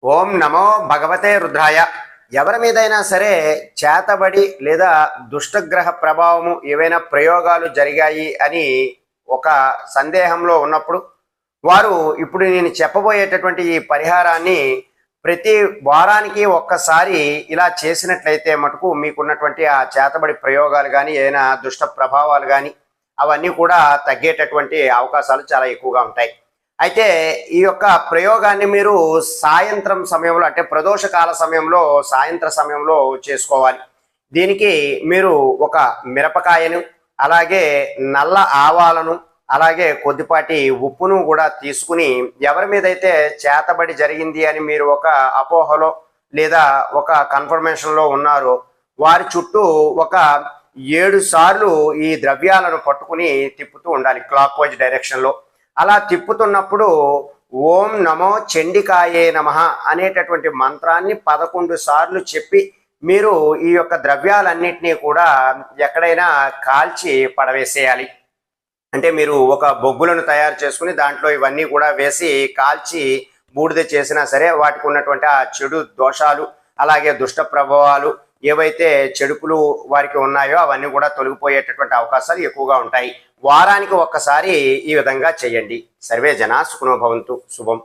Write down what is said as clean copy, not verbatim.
ఓం నమో భగవతే రుద్రాయ. ఎవరి మీదైనా సరే చేతబడి లేదా దుష్టగ్రహ ప్రభావము ఏవైనా ప్రయోగాలు జరిగాయి అని ఒక సందేహంలో ఉన్నప్పుడు వారు ఇప్పుడు నేను చెప్పబోయేటటువంటి ఈ పరిహారాన్ని ప్రతి వారానికి ఒక్కసారి ఇలా చేసినట్లయితే మటుకు మీకున్నటువంటి ఆ చేతబడి ప్రయోగాలు కానీ ఏదైనా దుష్ట ప్రభావాలు కానీ అవన్నీ కూడా తగ్గేటటువంటి అవకాశాలు చాలా ఎక్కువగా ఉంటాయి. అయితే ఈ యొక్క ప్రయోగాన్ని మీరు సాయంత్రం సమయంలో అంటే ప్రదోషకాల సమయంలో సాయంత్ర సమయంలో చేసుకోవాలి. దీనికి మీరు ఒక మిరపకాయను, అలాగే నల్ల ఆవాలను, అలాగే కొద్దిపాటి ఉప్పును కూడా తీసుకుని ఎవరి మీదైతే చేతబడి జరిగింది అని మీరు ఒక అపోహలో లేదా ఒక కన్ఫర్మేషన్లో ఉన్నారో వారి చుట్టూ ఒక 7 సార్లు ఈ ద్రవ్యాలను పట్టుకుని తిప్పుతూ ఉండాలి క్లాక్ వైజ్ డైరెక్షన్లో. అలా తిప్పుతున్నప్పుడు ఓం నమో చండికాయే నమః అనేటటువంటి మంత్రాన్ని 11 సార్లు చెప్పి మీరు ఈ యొక్క ద్రవ్యాలన్నింటినీ కూడా ఎక్కడైనా కాల్చి పడవేసేయాలి. అంటే మీరు ఒక బొగ్గులను తయారు చేసుకుని దాంట్లో ఇవన్నీ కూడా వేసి కాల్చి బూడిద చేసినా సరే వాటికి ఉన్నటువంటి ఆ చెడు దోషాలు అలాగే దుష్ట ప్రభావాలు ఏవైతే చెడుపులు వారికి ఉన్నాయో అవన్నీ కూడా తొలగిపోయేటటువంటి అవకాశాలు ఎక్కువగా ఉంటాయి. వారానికి ఒక్కసారి ఈ విధంగా చేయండి. సర్వే జనా సుఖినో భవంతు. శుభం.